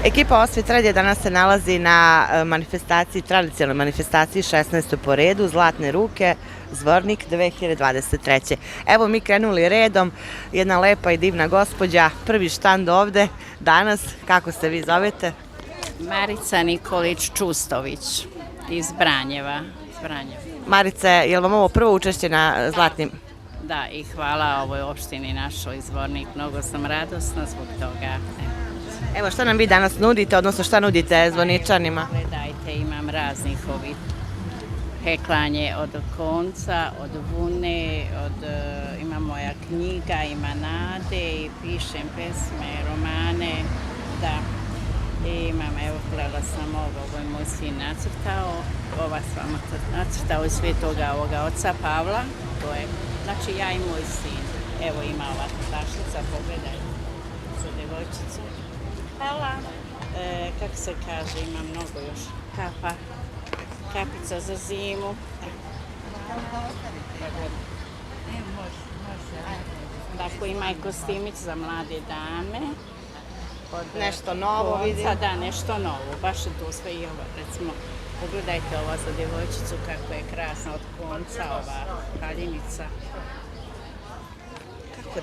Ekipa Osvit Radija danas se nalazi na manifestaciji, tradicionalnoj manifestaciji 16. po redu, Zlatne ruke, Zvornik 2023. Evo mi krenuli redom, jedna lepa i divna gospođa, prvi štand ovde danas, kako se vi zovete? Marica Nikolić Čustović iz Branjeva. Marice, je li vam ovo prvo učešće na Zlatnim? Da, i hvala ovoj opštini našoj Zvornik, mnogo sam radosna zbog toga. Evo što nam vi danas nudite, odnosno šta nudite zvorničanima? Gledajte, imam raznih ovih heklanje od konca, od vune, ima moja knjiga, ima nade i pišem pesme, romane, da. I imam, evo, gledala sam ovo je moj sin nacrtao, ova sam nacrtao iz svetoga ovoga oca Pavla, to je, znači ja i moj sin. Evo ima ova tašnica, pogledajte, za devojčicu. Hvala. Kako se kaže, ima mnogo još kapica za zimu. Dakle, ima i kostimić za mlade dame. Nešto novo vidim. Da, nešto novo, baš je to sve i ovo, recimo, pogledajte ovo za djevojčicu kako je krasna od konca, ova haljinica.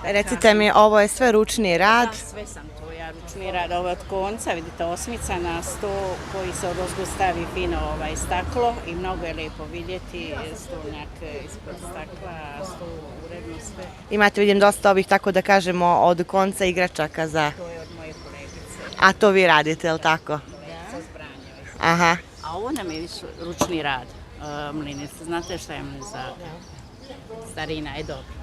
Recite mi, ovo je sve ručni rad? Da, sve sam to, ja ručni rad, ovo je od konca, vidite, osmica na sto koji se odozgo stavi fino staklo i mnogo je lijepo vidjeti, stolnjak ispod stakla, sto uredno sve. Imate, vidim, dosta ovih, tako da kažemo, od konca igračaka za... To je od moje kolegice. A to vi radite, je li tako? Da, sa Zbranjeva. Aha. A ovo nam je više ručni rad, mlinice. Znate šta je mlizada? Starina je dobro.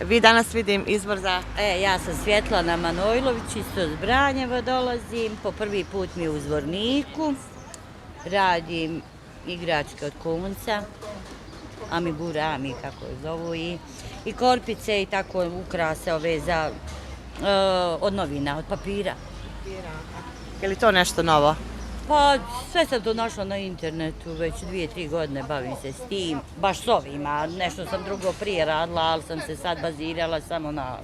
Vi danas vidim izbor za... Ja sam Svjetlana Manojlović, isto iz Branjeva dolazim, po prvi put mi u Zvorniku, radim igračke od konca, amigurami, kako je zovu, i korpice i tako ukrase ove za, od novina, od papira. Je li to nešto novo? Pa sve sam to našla na internetu, već 2-3 godine bavim se s tim, baš s ovima, nešto sam drugo prije radila, ali sam se sad bazirala samo na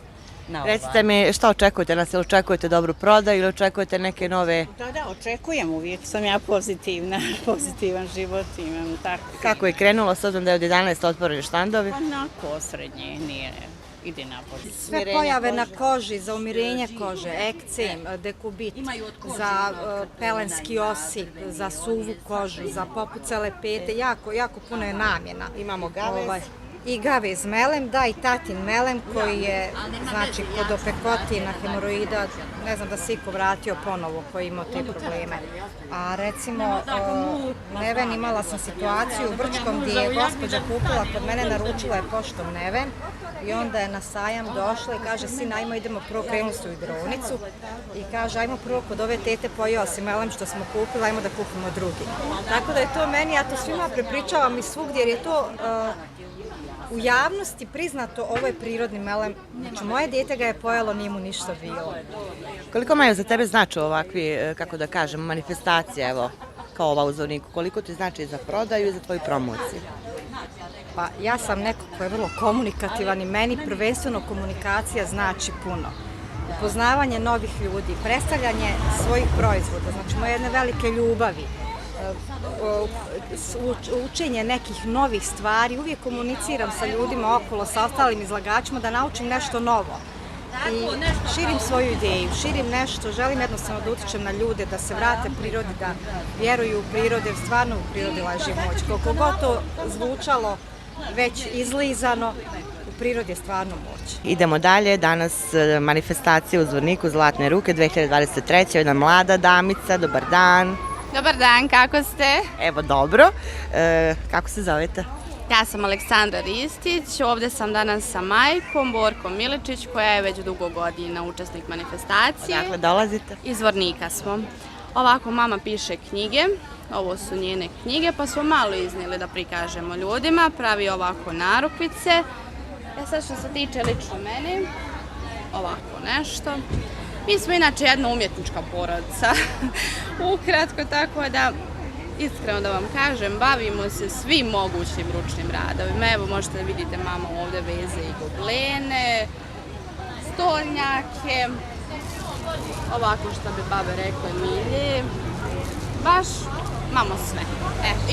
ovaj. Recite mi, šta očekujete nas? Ili očekujete dobru prodaju ili očekujete neke nove... Da, očekujem, uvijek sam ja pozitivna, pozitivan život imam, tako. Kako je krenulo, s obzirom da je od 11 otvoreni štandovi? Pa onako, osrednje, nije, ide napolje. Sve pojave na koži, za umirenje kože, ekcem, dekubit, za pelenski osip, za suvu kožu, za popucale pete, jako puno je namjena. Imamo gavez. I gavez melem, da, i tatin melem koji je, znači, kod opekotina, hemoroida, ne znam da se iko vratio ponovo koji imao te probleme. A recimo, neven, imala sam situaciju u Brčkom gdje je gospođa kupila kod mene, naručila je poštom neven i onda je na sajam došla i kaže, sin, ajmo idemo prvo, krenuli su u igrovnicu i kaže, ajmo prvo kod ove tete pojeo si melem što smo kupili, ajmo da kupimo drugi. Tako da je to meni, ja to svima prepričavam i svugdje jer je to u javnosti priznato, ovo je prirodni melem. Znači, moje dijete ga je pojelo, nije mu ništa bilo. Koliko Majo za tebe znači ovakvi, kako da kažem, manifestacije, evo, kao ova u Zvorniku? Koliko ti znači za prodaju i za tvoju promociju? Pa ja sam neko ko je vrlo komunikativan i meni prvenstveno komunikacija znači puno. Upoznavanje novih ljudi, predstavljanje svojih proizvoda, znači moje jedne velike ljubavi, učenje nekih novih stvari, uvijek komuniciram sa ljudima okolo, sa ostalim izlagačima da naučim nešto novo. I širim svoju ideju, širim nešto, želim jednostavno da utičem na ljude, da se vrate prirodi, da vjeruju u prirodu, jer stvarno u prirodi leži moć. Koliko god to zvučalo već izlizano, u prirodi je stvarno moć. Idemo dalje, danas manifestacija u Zvorniku Zlatne ruke 2023. Jedna mlada damica, dobar dan. Dobar dan, kako ste? Evo, dobro. Kako se zovete? Ja sam Aleksandra Ristić, ovdje sam danas sa majkom, Borkom Miličić, koja je već dugo godina učesnik manifestacije. Odakle dolazite? Iz Zvornika smo. Ovako, mama piše knjige, ovo su njene knjige, pa smo malo iznijeli da prikažemo ljudima, pravi ovako narukvice. Sad što se tiče lično mene, ovako nešto. Mi smo inače jedna umjetnička porodica, ukratko, tako da, iskreno da vam kažem, bavimo se svim mogućim ručnim radovima. Evo možete da vidite, mama ovdje veze i goblene, stolnjake, ovako što bi babe rekle milje, baš imamo sve.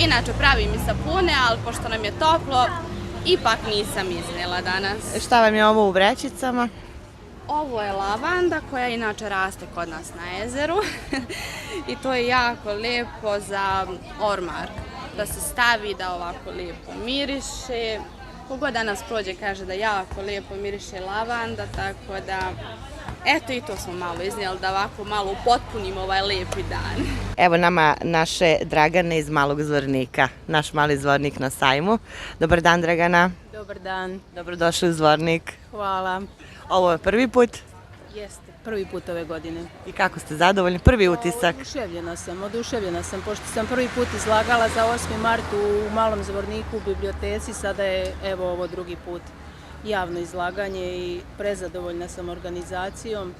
Inače pravim i sapune, ali pošto nam je toplo, ipak nisam iznijela danas. Šta vam je ovo u vrećicama? Ovo je lavanda koja inače raste kod nas na jezeru i to je jako lijepo za ormar, da se stavi, da ovako lijepo miriše. Kogod danas prođe kaže da jako lijepo miriše lavanda, tako da eto i to smo malo iznijeli, da ovako malo upotpunimo ovaj lijepi dan. Evo nama naše Dragane iz Malog Zvornika, naš mali zvornik na sajmu. Dobar dan, Dragana. Dobar dan, Dobrodošli u Zvornik. hvala. Ovo je prvi put Jeste, prvi put ove godine. i kako ste zadovoljni? Prvi utisak. Oduševljena sam, pošto sam prvi put izlagala za 8. mart u Malom Zvorniku u biblioteci, sada je evo ovo drugi put javno izlaganje i prezadovoljna sam organizacijom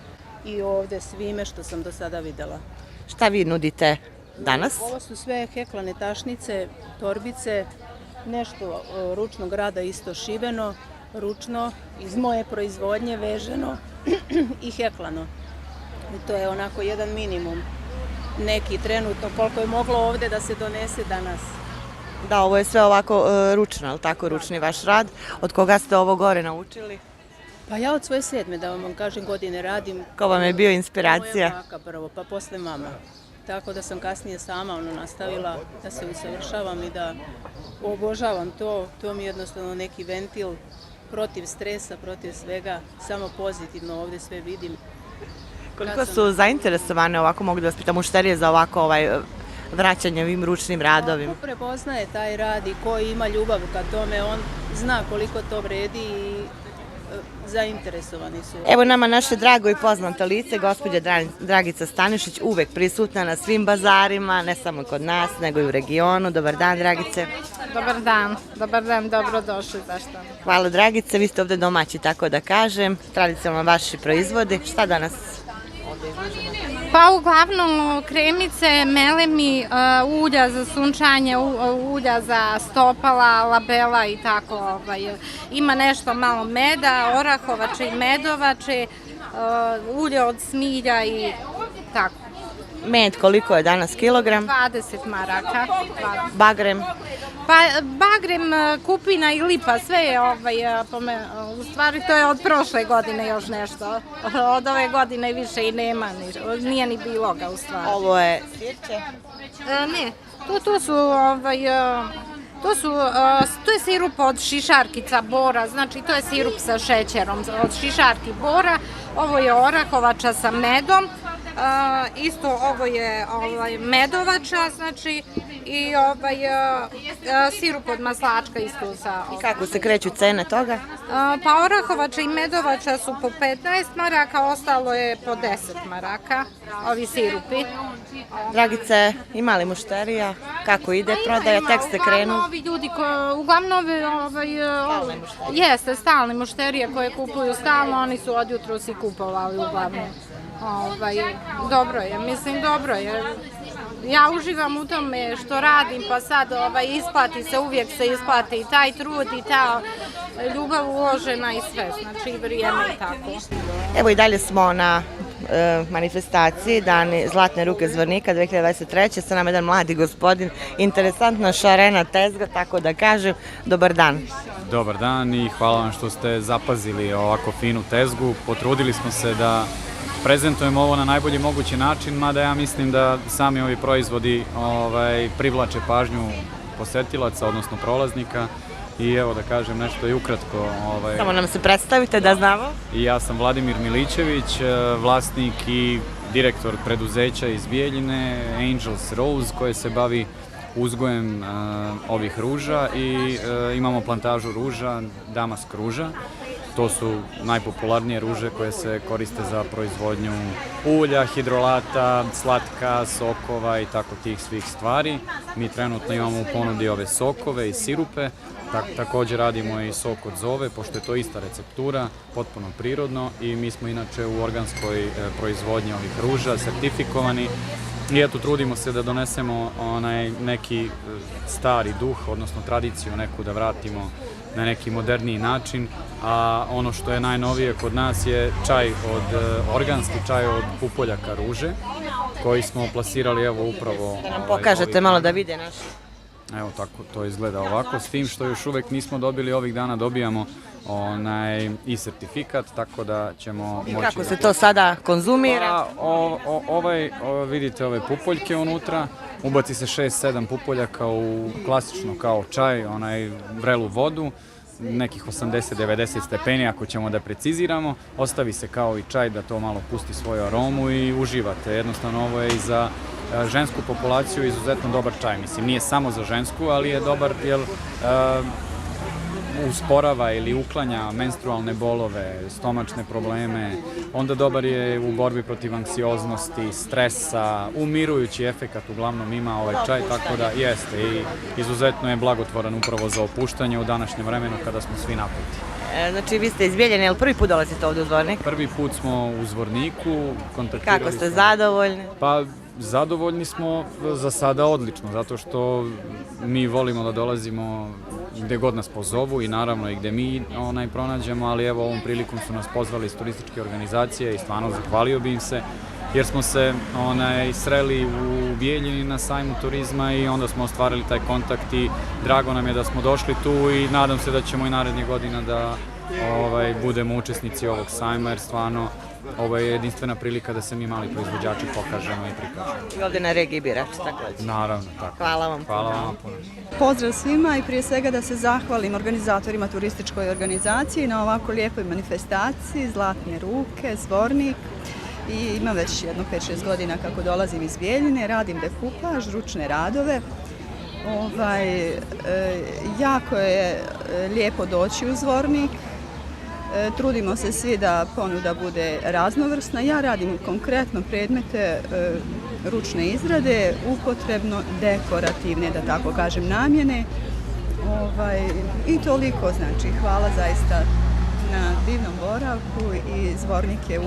i ovde svime što sam do sada videla. Šta vi nudite danas? Ovo su sve heklane tašnice, torbice, nešto ručnog rada isto šiveno, ručno, iz moje proizvodnje veženo i heklano. I to je onako jedan minimum, neki trenutno koliko je moglo ovde da se donese danas. Da, ovo je sve ovako ručno, ali tako ručni vaš rad. Od koga ste ovo gore naučili? Pa ja od svoje 7. da vam kažem godine radim. Ko vam je bio inspiracija? Moja baka prvo, pa posle mama. Tako da sam kasnije sama nastavila da se usavršavam i da obožavam to. To mi je jednostavno neki ventil protiv stresa, protiv svega, samo pozitivno ovde sve vidim. Koliko su zainteresovane ovako, mogu da vas pitam, mušterije za ovako vraćanje ovim ručnim radovima? Ko prepoznaje taj rad i ko ima ljubav ka tome, on zna koliko to vredi i zainteresovani su. Evo nama naše drago i poznato lice, gospođa Dragica Stanišić, uvek prisutna na svim bazarima, ne samo kod nas, nego i u regionu. Dobar dan, Dragice. Dobar dan, dobrodošli, zašto? Hvala, Dragice, vi ste ovde domaći, tako da kažem, tradicionalno vaši proizvodi. Šta danas? Pa uglavnom kremice, melemi, ulja za sunčanje, ulja za stopala, labela i tako. Ima nešto malo meda, orahovače i medovače, ulje od smilja i tako. Med, koliko je danas kilogram? 20 maraka. Bagrem? Pa bagrem, kupina i lipa, sve je u stvari to je od prošle godine još nešto. Od ove godine više i nema, nije ni bilo ga u stvari. Ovo je sirće? Ne, to je sirup od šišarkica bora, znači to je sirup sa šećerom od šišarki bora, ovo je orahovača sa medom, isto ovo je medovača, znači i sirup od maslačka isto sa... I kako se kreću cene toga? Pa orahovača i medovača su po 15 maraka, ostalo je po 10 maraka, ovi sirupi. Dragice, ima li mušterija? Kako ide prodaja? Tek ste krenuli? Ovi ljudi, uglavnom jeste stalni mušterije koje kupuju stalno, oni su od jutros i kupovali uglavnom. Dobro je, mislim dobro je. Ja uživam u tome što radim, pa sad isplati se, uvijek se isplati i taj trud i ta ljubav uložena i sve, znači vrijeme i tako. Evo i dalje smo na manifestaciji Dani Zlatne ruke Zvornika 2023. Sa nama jedan mladi gospodin, interesantna šarena tezga, tako da kažem. Dobar dan. Dobar dan i hvala vam što ste zapazili ovako finu tezgu. Potrudili smo se da prezentujemo ovo na najbolji mogući način, mada ja mislim da sami ovi proizvodi privlače pažnju posetilaca, odnosno prolaznika. I evo da kažem nešto i ukratko. Samo nam se predstavite da znamo. I ja sam Vladimir Milićević, vlasnik i direktor preduzeća iz Bijeljine, Angels Rose, koje se bavi uzgojem ovih ruža i imamo plantažu ruža, Damask ruža. To su najpopularnije ruže koje se koriste za proizvodnju ulja, hidrolata, slatka, sokova i tako tih svih stvari. Mi trenutno imamo u ponudi ove sokove i sirupe. Također radimo i sok od zove, pošto je to ista receptura, potpuno prirodno i mi smo inače u organskoj proizvodnji ovih ruža, sertifikovani. I eto, trudimo se da donesemo onaj neki stari duh, odnosno tradiciju neku da vratimo na neki moderniji način, a ono što je najnovije kod nas je organski čaj od pupoljaka ruže, koji smo plasirali evo upravo... Da nam pokažete malo da vide naši. Evo tako to izgleda ovako, s tim što još uvek nismo dobili, ovih dana dobijamo i sertifikat, tako da ćemo moći... I kako se to sada konzumira? Vidite ove pupoljke unutra, ubaci se 6-7 pupoljaka u klasično kao čaj, vrelu vodu, nekih 80-90 stepeni ako ćemo da preciziramo, ostavi se kao i čaj da to malo pusti svoju aromu i uživate. Jednostavno ovo je i za žensku populaciju izuzetno dobar čaj. Mislim, nije samo za žensku, ali je dobar jer usporava ili uklanja menstrualne bolove, stomačne probleme, onda dobar je u borbi protiv anksioznosti, stresa, umirujući efekat uglavnom ima ovaj čaj, tako da jeste i izuzetno je blagotvoran upravo za opuštanje u današnjem vremenu kada smo svi naputi. Znači, vi ste iz Bijeljine, jel prvi put dolazite ovdje u Zvornik? Prvi put smo u Zvorniku, kontaktirali smo... Kako ste zadovoljni? Pa, zadovoljni smo za sada odlično, zato što mi volimo da dolazimo gde god nas pozovu i naravno i gde mi pronađemo, ali evo ovom prilikom su nas pozvali iz turističke organizacije i stvarno zahvalio bi im se, jer smo se sreli u Bijeljini na sajmu turizma i onda smo ostvarili taj kontakt i drago nam je da smo došli tu i nadam se da ćemo i narednih godina da budemo učesnici ovog sajma, jer stvarno ovo je jedinstvena prilika da se mi mali proizvođači pokažemo i prikažemo. I ovdje na regiji Birač, također. Naravno, tako. Hvala vam. Hvala vam puno. Pozdrav svima i prije svega da se zahvalim organizatorima turističkoj organizaciji na ovako lijepoj manifestaciji Zlatne ruke, Zvornik. I imam već jedno 5-6 godina kako dolazim iz Bijeljine, radim dekupaž, ručne radove. Jako je lijepo doći u Zvornik. Trudimo se svi da ponuda bude raznovrsna. Ja radim konkretno predmete ručne izrade, upotrebno dekorativne, da tako kažem, namjene. I toliko, znači, hvala zaista na divnom boravku i Zvornik je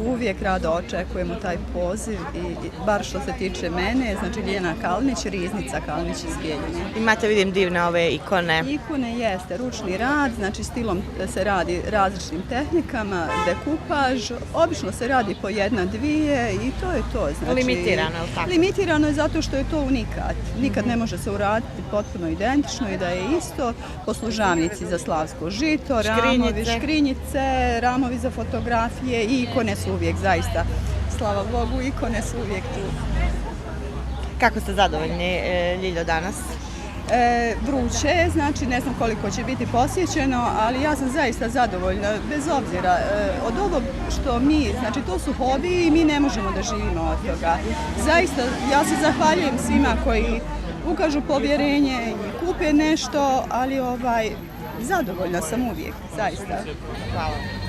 uvijek rado očekujemo taj poziv i bar što se tiče mene, znači Ljiljana Kalnić, Riznica Kalnić iz Bijeljine. Imate, vidim, divne ove ikone. Ikone jeste, ručni rad, znači stilom se radi različitim tehnikama, dekupaž, obično se radi po jedna, dvije i to je to. Znači, limitirano, je li tako? Limitirano je zato što je to unikat. Nikad ne može se uraditi potpuno identično i da je isto. Poslužavnici za slavsko žito, ramovi, škrinjice, ramovi za fotografije i ikone su uvijek, zaista, slava Bogu, ikone su uvijek tu. Kako ste zadovoljni, Ljiljo, danas? Vruće je, znači ne znam koliko će biti posjećeno, ali ja sam zaista zadovoljna, bez obzira od ovog što mi, znači to su hobiji i mi ne možemo da živimo od toga. Zaista, ja se zahvaljujem svima koji ukažu povjerenje i kupe nešto, ali zadovoljna sam uvijek, zaista. Hvala.